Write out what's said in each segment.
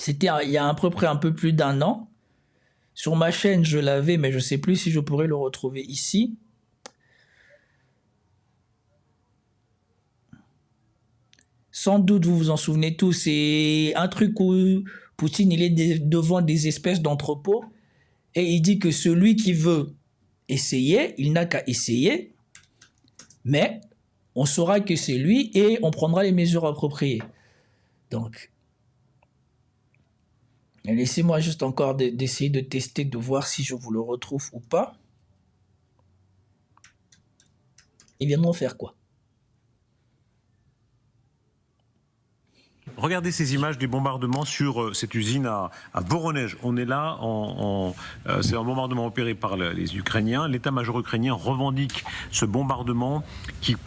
C'était il y a à peu près un peu plus d'un an. Sur ma chaîne, je l'avais, mais je ne sais plus si je pourrais le retrouver ici. Sans doute, vous vous en souvenez tous, c'est un truc où Poutine, il est devant des espèces d'entrepôts et il dit que celui qui veut essayer, il n'a qu'à essayer, mais on saura que c'est lui et on prendra les mesures appropriées. Donc, laissez-moi juste encore d'essayer de tester, de voir si je vous le retrouve ou pas. Ils viendront faire quoi? Regardez ces images des bombardements sur cette usine à Voronezh. On est là, c'est un bombardement opéré par les Ukrainiens. L'état-major ukrainien revendique ce bombardement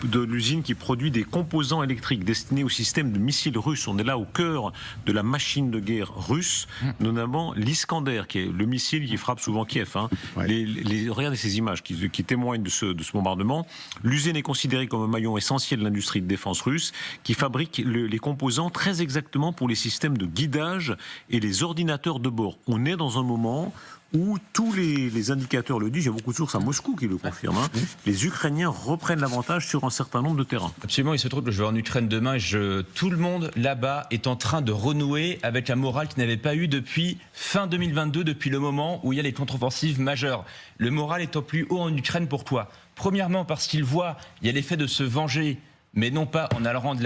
de l'usine qui produit des composants électriques destinés au système de missiles russes. On est là au cœur de la machine de guerre russe, notamment l'Iskander, qui est le missile qui frappe souvent Kiev. Hein. Ouais. Regardez ces images qui témoignent de ce bombardement. L'usine est considérée comme un maillon essentiel de l'industrie de défense russe qui fabrique les composants très exactement pour les systèmes de guidage et les ordinateurs de bord. On est dans un moment où tous les indicateurs le disent, il y a beaucoup de sources à Moscou qui le confirment, hein. Les Ukrainiens reprennent l'avantage sur un certain nombre de terrains. Absolument, il se trouve que je vais en Ukraine demain et tout le monde là-bas est en train de renouer avec un moral qu'il n'avait pas eu depuis fin 2022, depuis le moment où il y a les contre-offensives majeures. Le moral est au plus haut en Ukraine, pourquoi? Premièrement parce qu'ils voient, il y a l'effet de se venger, mais non pas en allant rendre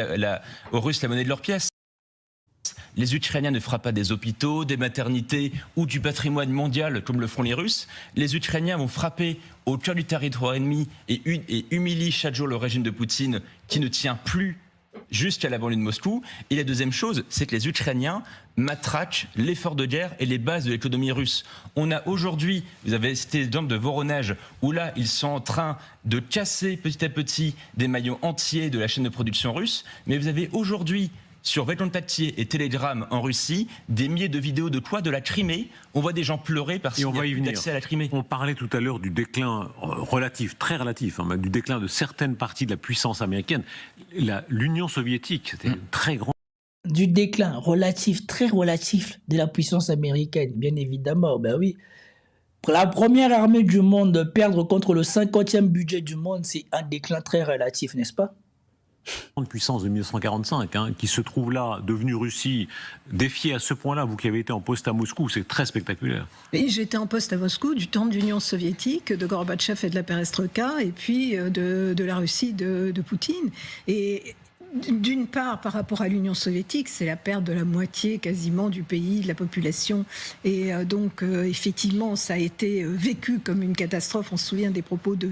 aux Russes la monnaie de leur pièce. Les Ukrainiens ne frappent pas des hôpitaux, des maternités ou du patrimoine mondial comme le font les Russes. Les Ukrainiens vont frapper au cœur du territoire ennemi et humilient chaque jour le régime de Poutine qui ne tient plus jusqu'à la banlieue de Moscou. Et la deuxième chose, c'est que les Ukrainiens matraquent l'effort de guerre et les bases de l'économie russe. On a aujourd'hui, vous avez cité l'exemple de Voronezh, où là, ils sont en train de casser petit à petit des maillons entiers de la chaîne de production russe. Mais vous avez aujourd'hui, sur VKontakte et Telegram en Russie, des milliers de vidéos de quoi? De la Crimée. On voit des gens pleurer parce qu'il n'y a plus d'accès à la Crimée. On parlait tout à l'heure du déclin relatif, très relatif, hein, du déclin de certaines parties de la puissance américaine. L'Union soviétique, c'était très grand. Du déclin relatif, très relatif de la puissance américaine, bien évidemment, ben oui. Pour la première armée du monde, perdre contre le 50e budget du monde, c'est un déclin très relatif, n'est-ce pas? De puissance de 1945, hein, qui se trouve là, devenue Russie, défiée à ce point-là, vous qui avez été en poste à Moscou, c'est très spectaculaire. Oui, j'étais en poste à Moscou du temps de l'Union soviétique, de Gorbatchev et de la Perestroïka, et puis de la Russie de Poutine. Et d'une part, par rapport à l'Union soviétique, c'est la perte de la moitié quasiment du pays, de la population. Et donc, effectivement, ça a été vécu comme une catastrophe. On se souvient des propos de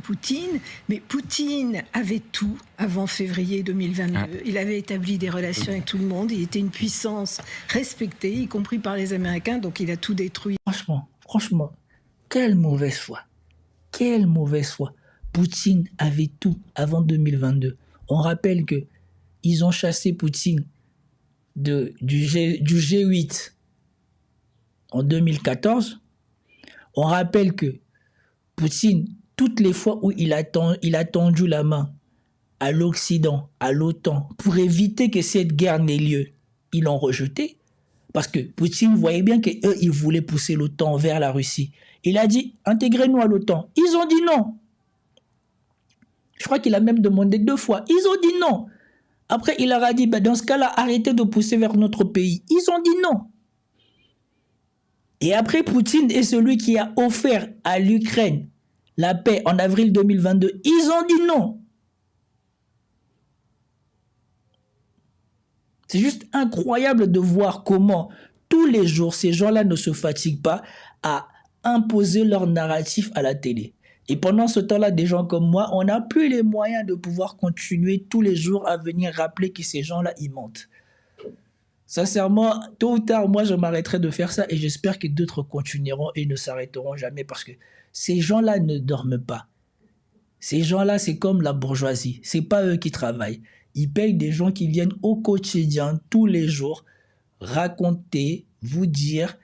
Poutine. Mais Poutine avait tout avant février 2022. Il avait établi des relations avec tout le monde. Il était une puissance respectée, y compris par les Américains. Donc, il a tout détruit. Franchement, quelle mauvaise foi. Quelle mauvaise foi. Poutine avait tout avant 2022. On rappelle qu'ils ont chassé Poutine du G8 en 2014. On rappelle que Poutine, toutes les fois où il a tendu la main à l'Occident, à l'OTAN, pour éviter que cette guerre n'ait lieu, ils l'ont rejeté. Parce que Poutine voyait bien qu'eux, ils voulaient pousser l'OTAN vers la Russie. Il a dit, intégrez-nous à l'OTAN. Ils ont dit non. Je crois qu'il a même demandé 2 fois. Ils ont dit non. Après, il leur a dit, dans ce cas-là, arrêtez de pousser vers notre pays. Ils ont dit non. Et après, Poutine est celui qui a offert à l'Ukraine la paix en avril 2022. Ils ont dit non. C'est juste incroyable de voir comment tous les jours, ces gens-là ne se fatiguent pas à imposer leur narratif à la télé. Et pendant ce temps-là, des gens comme moi, on n'a plus les moyens de pouvoir continuer tous les jours à venir rappeler que ces gens-là, ils mentent. Sincèrement, tôt ou tard, moi, je m'arrêterai de faire ça et j'espère que d'autres continueront et ne s'arrêteront jamais parce que ces gens-là ne dorment pas. Ces gens-là, c'est comme la bourgeoisie. C'est pas eux qui travaillent. Ils payent des gens qui viennent au quotidien, tous les jours, raconter, vous dire,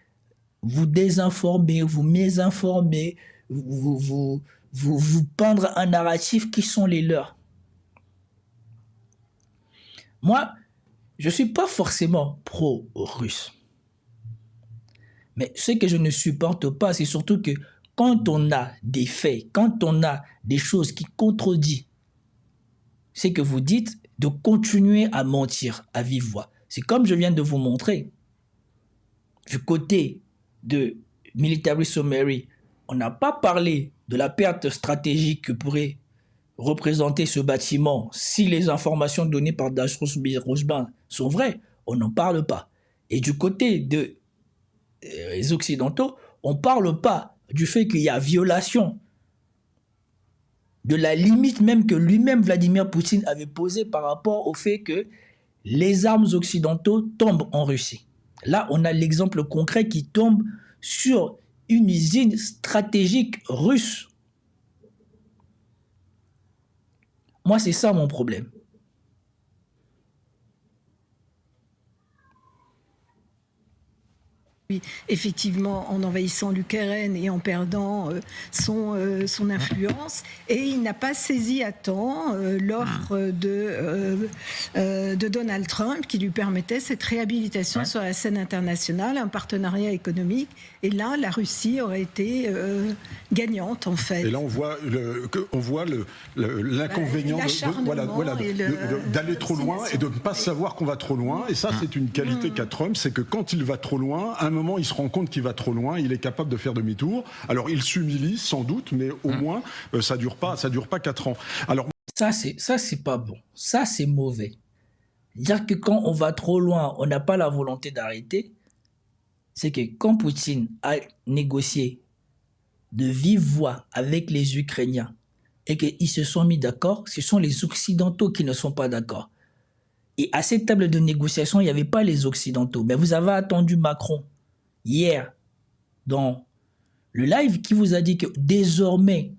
vous désinformer, vous mésinformer, vous peindre un narratif qui sont les leurs. Moi, je ne suis pas forcément pro-russe. Mais ce que je ne supporte pas, c'est surtout que quand on a des faits, quand on a des choses qui contredisent ce que vous dites, de continuer à mentir à vive voix. C'est comme je viens de vous montrer. Du côté de Military Summary, on n'a pas parlé de la perte stratégique que pourrait représenter ce bâtiment si les informations données par Dash Rojban sont vraies. On n'en parle pas. Et du côté des Occidentaux, on ne parle pas du fait qu'il y a violation de la limite même que lui-même, Vladimir Poutine, avait posée par rapport au fait que les armes occidentaux tombent en Russie. Là, on a l'exemple concret qui tombe sur une usine stratégique russe. Moi, c'est ça mon problème. Effectivement, en envahissant l'Ukraine et en perdant son influence. Et il n'a pas saisi à temps l'offre de Donald Trump qui lui permettait cette réhabilitation sur la scène internationale, un partenariat économique. Et là, la Russie aurait été gagnante, en fait. Et là, on voit l'inconvénient d'aller trop loin et de ne pas savoir qu'on va trop loin. Et ça, c'est une qualité qu'a Trump, c'est que quand il va trop loin, à un moment, il se rend compte qu'il va trop loin, il est capable de faire demi-tour. Alors, il s'humilie, sans doute, mais au moins, ça dure pas 4 ans. Alors, ça, c'est pas bon. Ça, c'est mauvais. Dire que quand on va trop loin, on n'a pas la volonté d'arrêter, c'est que quand Poutine a négocié de vive voix avec les Ukrainiens et qu'ils se sont mis d'accord, ce sont les Occidentaux qui ne sont pas d'accord. Et à cette table de négociation, il n'y avait pas les Occidentaux. Mais vous avez attendu Macron hier dans le live qui vous a dit que désormais,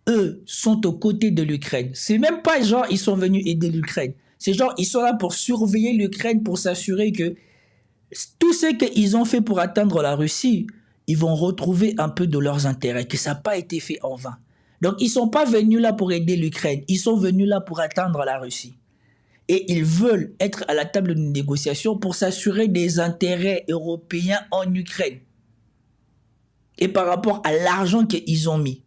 eux sont aux côtés de l'Ukraine. C'est même pas genre ils sont venus aider l'Ukraine. C'est genre ils sont là pour surveiller l'Ukraine, pour s'assurer que tout ce qu'ils ont fait pour atteindre la Russie, ils vont retrouver un peu de leurs intérêts, que ça n'a pas été fait en vain. Donc ils ne sont pas venus là pour aider l'Ukraine, ils sont venus là pour atteindre la Russie. Et ils veulent être à la table de négociation pour s'assurer des intérêts européens en Ukraine. Et par rapport à l'argent qu'ils ont mis.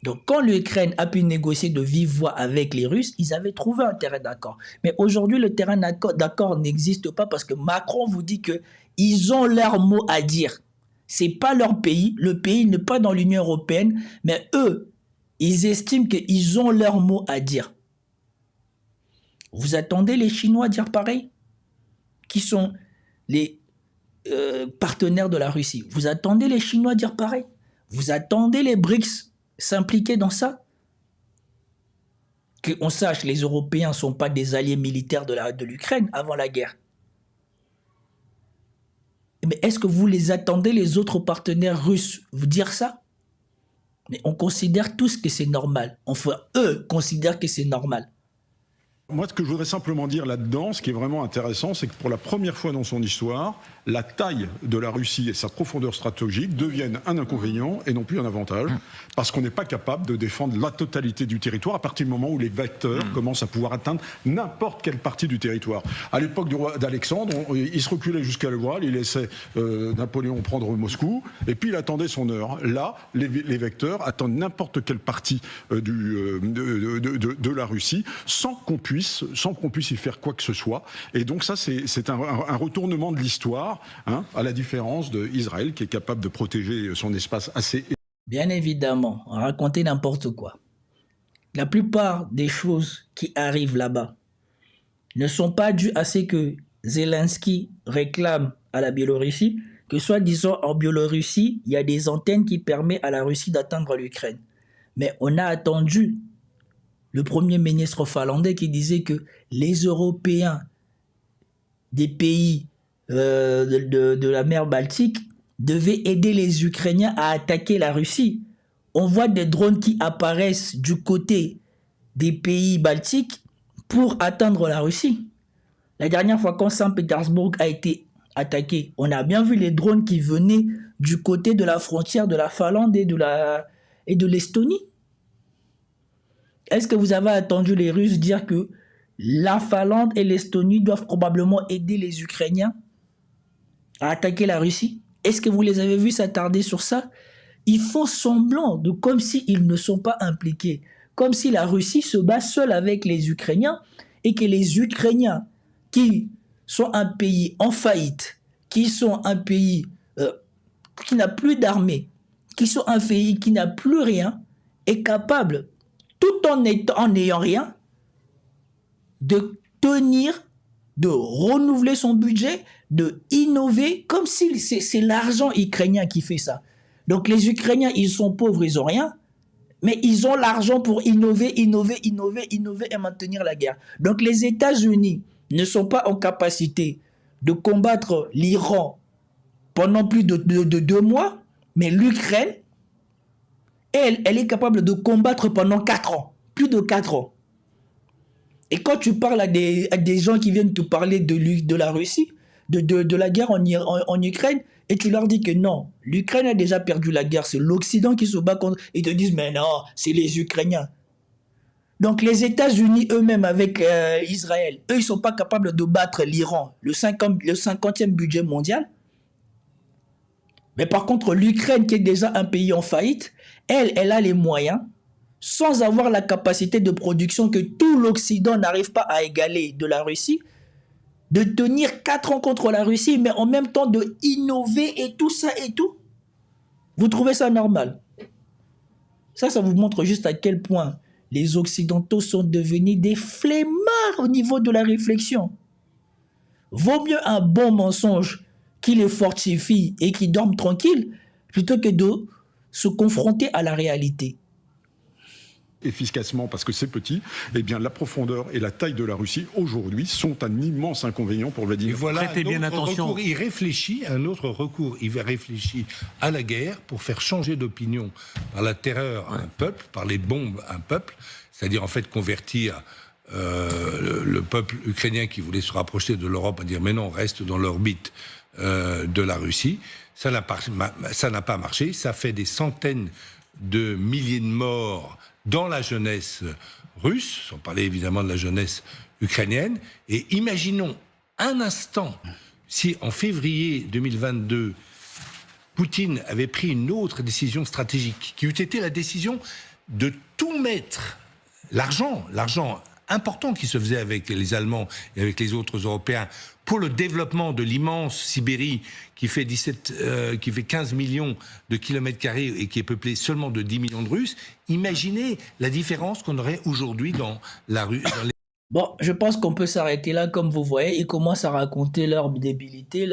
Donc quand l'Ukraine a pu négocier de vive voix avec les Russes, ils avaient trouvé un terrain d'accord. Mais aujourd'hui, le terrain d'accord n'existe pas parce que Macron vous dit qu'ils ont leur mot à dire. Ce n'est pas leur pays, le pays n'est pas dans l'Union européenne, mais eux, ils estiment qu'ils ont leur mot à dire. Vous attendez les Chinois dire pareil? Qui sont les partenaires de la Russie? Vous attendez les Chinois dire pareil? Vous attendez les BRICS s'impliquer dans ça? Qu'on sache, les Européens ne sont pas des alliés militaires de l'Ukraine avant la guerre. Mais est-ce que vous les attendez, les autres partenaires russes, vous dire ça? Mais on considère tous que c'est normal. Enfin, eux considèrent que c'est normal. Moi, ce que je voudrais simplement dire là-dedans, ce qui est vraiment intéressant, c'est que pour la première fois dans son histoire, la taille de la Russie et sa profondeur stratégique deviennent un inconvénient et non plus un avantage, parce qu'on n'est pas capable de défendre la totalité du territoire à partir du moment où les vecteurs commencent à pouvoir atteindre n'importe quelle partie du territoire. À l'époque du roi d'Alexandre, il se reculait jusqu'à l'Oural, il laissait Napoléon prendre Moscou, et puis il attendait son heure. Là, les vecteurs attendent n'importe quelle partie de la Russie, sans qu'on puisse y faire quoi que ce soit. Et donc ça, c'est un retournement de l'histoire, hein, à la différence d'Israël, qui est capable de protéger son espace assez... Bien évidemment, raconter n'importe quoi. La plupart des choses qui arrivent là-bas ne sont pas dues à ce que Zelensky réclame à la Biélorussie, que soit disant en Biélorussie, il y a des antennes qui permettent à la Russie d'atteindre l'Ukraine. Mais on a attendu le premier ministre finlandais qui disait que les Européens des pays de la mer Baltique devaient aider les Ukrainiens à attaquer la Russie. On voit des drones qui apparaissent du côté des pays baltiques pour atteindre la Russie. La dernière fois quand Saint-Pétersbourg a été attaqué, on a bien vu les drones qui venaient du côté de la frontière de la Finlande et de l'Estonie. Est-ce que vous avez entendu les Russes dire que la Finlande et l'Estonie doivent probablement aider les Ukrainiens à attaquer la Russie? Est-ce que vous les avez vus s'attarder sur ça? Ils font semblant de comme s'ils ne sont pas impliqués, comme si la Russie se bat seule avec les Ukrainiens et que les Ukrainiens, qui sont un pays en faillite, qui sont un pays qui n'a plus d'armée, qui sont un pays qui n'a plus rien, est capable, tout en n'ayant rien, de tenir, de renouveler son budget, de innover, comme si c'est l'argent ukrainien qui fait ça. Donc les Ukrainiens, ils sont pauvres, ils n'ont rien, mais ils ont l'argent pour innover et maintenir la guerre. Donc les États-Unis ne sont pas en capacité de combattre l'Iran pendant plus de 2 mois, mais l'Ukraine, elle est capable de combattre pendant 4 ans, plus de 4 ans. Et quand tu parles à des gens qui viennent te parler de la Russie, de la guerre en Ukraine, et tu leur dis que non, l'Ukraine a déjà perdu la guerre, c'est l'Occident qui se bat contre... Ils te disent, mais non, c'est les Ukrainiens. Donc les États-Unis eux-mêmes avec Israël, eux, ils ne sont pas capables de battre l'Iran, le 50e budget mondial. Mais par contre, l'Ukraine, qui est déjà un pays en faillite, elle a les moyens, sans avoir la capacité de production que tout l'Occident n'arrive pas à égaler de la Russie, de tenir 4 ans contre la Russie, mais en même temps de innover et tout ça et tout. Vous trouvez ça normal? Ça vous montre juste à quel point les Occidentaux sont devenus des flemmards au niveau de la réflexion. Vaut mieux un bon mensonge qui les fortifie et qui dorment tranquilles, plutôt que de se confronter à la réalité. Efficacement parce que c'est petit, eh bien la profondeur et la taille de la Russie aujourd'hui sont un immense inconvénient pour Vladimir. Et voilà, Prêtez bien attention. Recours, il réfléchit à la guerre pour faire changer d'opinion par la terreur un peuple, par les bombes un peuple, c'est-à-dire en fait convertir le peuple ukrainien qui voulait se rapprocher de l'Europe à dire mais non, reste dans l'orbite de la Russie. Ça n'a pas marché, ça fait des centaines de milliers de morts dans la jeunesse russe, sans parler évidemment de la jeunesse ukrainienne. Et imaginons un instant si en février 2022, Poutine avait pris une autre décision stratégique, qui eût été la décision de tout mettre, l'argent important qui se faisait avec les Allemands et avec les autres Européens pour le développement de l'immense Sibérie qui fait 15 millions de kilomètres carrés et qui est peuplée seulement de 10 millions de Russes. Imaginez la différence qu'on aurait aujourd'hui dans la rue. Bon, je pense qu'on peut s'arrêter là. Comme vous voyez, ils commencent à raconter leur débilité,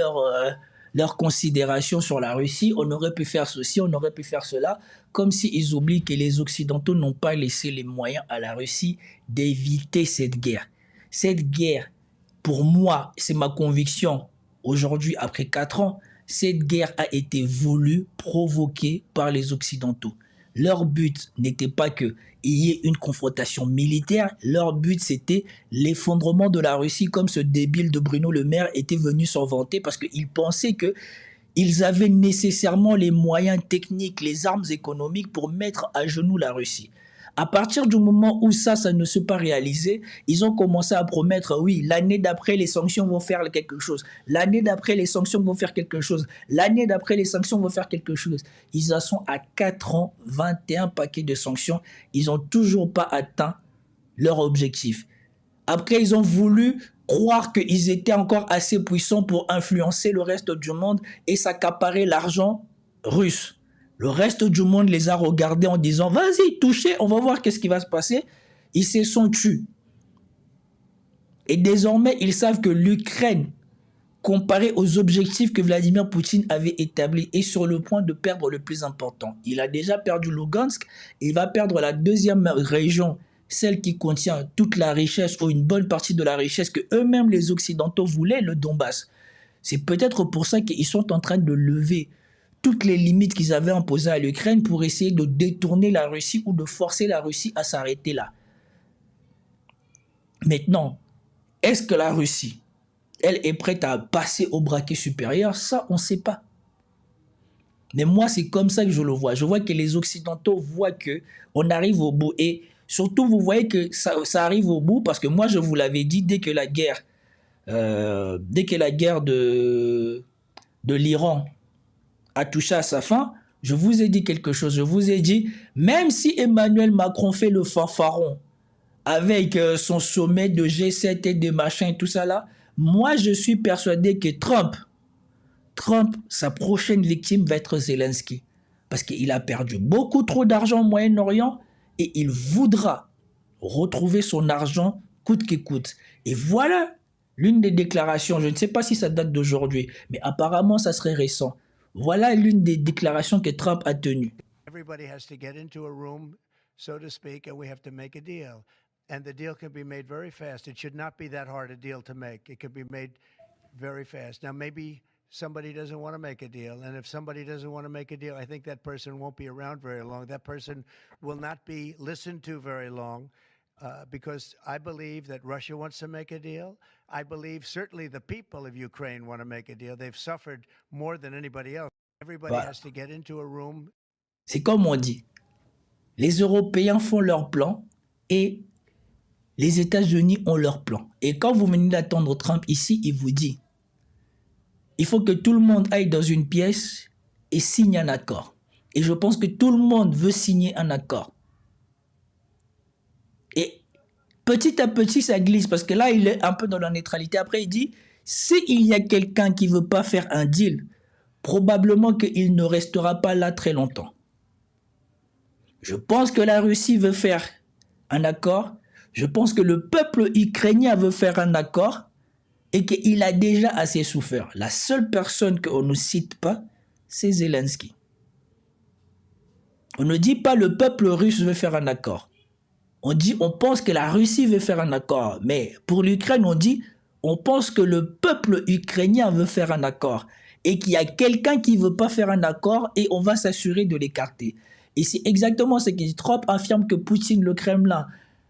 leur considération sur la Russie. On aurait pu faire ceci, on aurait pu faire cela, comme s'ils oublient que les Occidentaux n'ont pas laissé les moyens à la Russie d'éviter cette guerre. Cette guerre, pour moi, c'est ma conviction, aujourd'hui, après 4 ans, cette guerre a été voulue, provoquée par les Occidentaux. Leur but n'était pas qu'il y ait une confrontation militaire, leur but c'était l'effondrement de la Russie, comme ce débile de Bruno Le Maire était venu s'en vanter parce qu'il pensait qu'ils avaient nécessairement les moyens techniques, les armes économiques pour mettre à genoux la Russie. À partir du moment où ça ne s'est pas réalisé, ils ont commencé à promettre, oui, l'année d'après, les sanctions vont faire quelque chose. L'année d'après, les sanctions vont faire quelque chose. L'année d'après, les sanctions vont faire quelque chose. Ils en sont à 4 ans, 21 paquets de sanctions. Ils n'ont toujours pas atteint leur objectif. Après, ils ont voulu croire qu'ils étaient encore assez puissants pour influencer le reste du monde et s'accaparer l'argent russe. Le reste du monde les a regardés en disant « Vas-y, touchez, on va voir qu'est-ce qui va se passer. » Ils se sont tus. Et désormais, ils savent que l'Ukraine, comparée aux objectifs que Vladimir Poutine avait établis, est sur le point de perdre le plus important. Il a déjà perdu Lugansk, il va perdre la deuxième région, celle qui contient toute la richesse ou une bonne partie de la richesse que eux-mêmes les Occidentaux voulaient, le Donbass. C'est peut-être pour ça qu'ils sont en train de lever toutes les limites qu'ils avaient imposées à l'Ukraine pour essayer de détourner la Russie ou de forcer la Russie à s'arrêter là. Maintenant, est-ce que la Russie, elle est prête à passer au braquet supérieur? Ça, on ne sait pas. Mais moi, c'est comme ça que je le vois. Je vois que les Occidentaux voient qu'on arrive au bout. Et surtout, vous voyez que ça arrive au bout parce que moi, je vous l'avais dit, dès que la guerre de de l'Iran a touché à sa fin, je vous ai dit quelque chose. Je vous ai dit, même si Emmanuel Macron fait le fanfaron avec son sommet de G7 et de machin et tout ça là, moi je suis persuadé que Trump, sa prochaine victime va être Zelensky. Parce qu'il a perdu beaucoup trop d'argent au Moyen-Orient et il voudra retrouver son argent coûte que coûte. Et voilà l'une des déclarations, je ne sais pas si ça date d'aujourd'hui, mais apparemment ça serait récent. Voilà l'une des déclarations que Trump a tenues. Everybody has to get into a room, so to speak, and we have to make a deal. And the deal can be made very fast. It should not be that hard a deal to make. It can be made very fast. Now, maybe somebody doesn't want to make a deal. And if somebody doesn't want to make a deal, I think that person won't be around very long. That person will not be listened to very long because I believe that Russia wants to make a deal. I believe certainly the people of Ukraine want to make a deal. They've suffered more than anybody else. Everybody has to get into a room. C'est comme on dit. Les Européens font leur plan et les États-Unis ont leur plan. Et quand vous venez d'attendre Trump ici, il vous dit il faut que tout le monde aille dans une pièce et signe un accord. Et je pense que tout le monde veut signer un accord. Et petit à petit, ça glisse parce que là, il est un peu dans la neutralité. Après, il dit s'il y a quelqu'un qui ne veut pas faire un deal, probablement qu'il ne restera pas là très longtemps. Je pense que la Russie veut faire un accord. Je pense que le peuple ukrainien veut faire un accord et qu'il a déjà assez souffert. La seule personne qu'on ne cite pas, c'est Zelensky. On ne dit pas le peuple russe veut faire un accord. On pense que la Russie veut faire un accord. Mais pour l'Ukraine, on dit on pense que le peuple ukrainien veut faire un accord. Et qu'il y a quelqu'un qui ne veut pas faire un accord et on va s'assurer de l'écarter. Et c'est exactement ce que Trump affirme que Poutine, le Kremlin,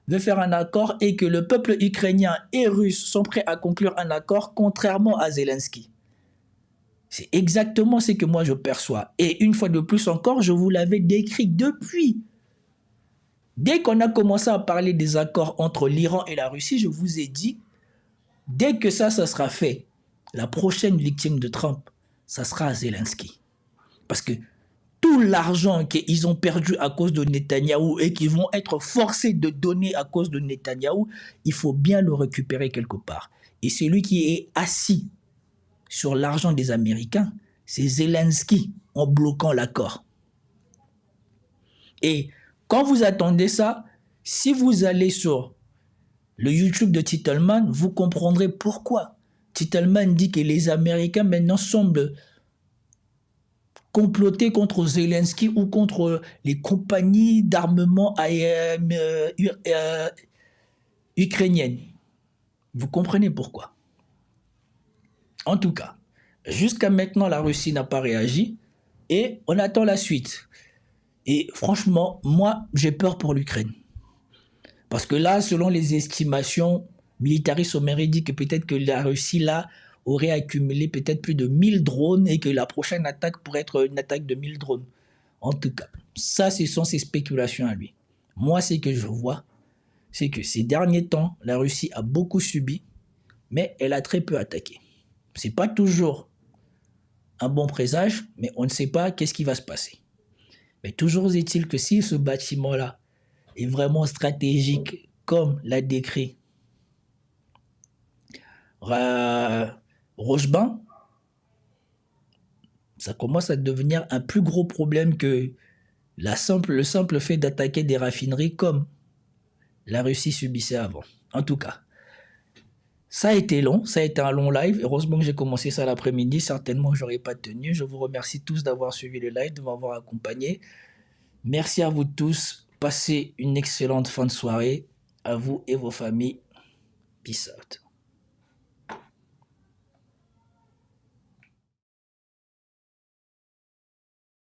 veut faire un accord et que le peuple ukrainien et russe sont prêts à conclure un accord contrairement à Zelensky. C'est exactement ce que moi je perçois. Et une fois de plus encore, je vous l'avais décrit depuis. Dès qu'on a commencé à parler des accords entre l'Iran et la Russie, je vous ai dit, dès que ça sera fait, la prochaine victime de Trump, ça sera Zelensky. Parce que tout l'argent qu'ils ont perdu à cause de Netanyahou et qu'ils vont être forcés de donner à cause de Netanyahou, il faut bien le récupérer quelque part. Et celui qui est assis sur l'argent des Américains, c'est Zelensky en bloquant l'accord. Et quand vous attendez ça, si vous allez sur le YouTube de Titelman, vous comprendrez pourquoi. Titelman dit que les Américains maintenant semblent comploter contre Zelensky ou contre les compagnies d'armement ukrainiennes. Vous comprenez pourquoi. En tout cas, jusqu'à maintenant, la Russie n'a pas réagi et on attend la suite. Et franchement, moi, j'ai peur pour l'Ukraine. Parce que là, selon les estimations, Militaris Someri dit que peut-être que la Russie, là, aurait accumulé peut-être plus de 1000 drones et que la prochaine attaque pourrait être une attaque de 1000 drones. En tout cas, ça, ce sont ses spéculations à lui. Moi, ce que je vois, c'est que ces derniers temps, la Russie a beaucoup subi, mais elle a très peu attaqué. Ce n'est pas toujours un bon présage, mais on ne sait pas qu'est-ce qui va se passer. Mais toujours est-il que si ce bâtiment-là est vraiment stratégique, comme l'a décrit Rochebain, ça commence à devenir un plus gros problème que le simple fait d'attaquer des raffineries comme la Russie subissait avant. En tout cas, ça a été long, ça a été un long live. Heureusement que j'ai commencé ça l'après-midi, certainement je n'aurais pas tenu. Je vous remercie tous d'avoir suivi le live, de m'avoir accompagné. Merci à vous tous. Passez une excellente fin de soirée. À vous et vos familles. Peace out.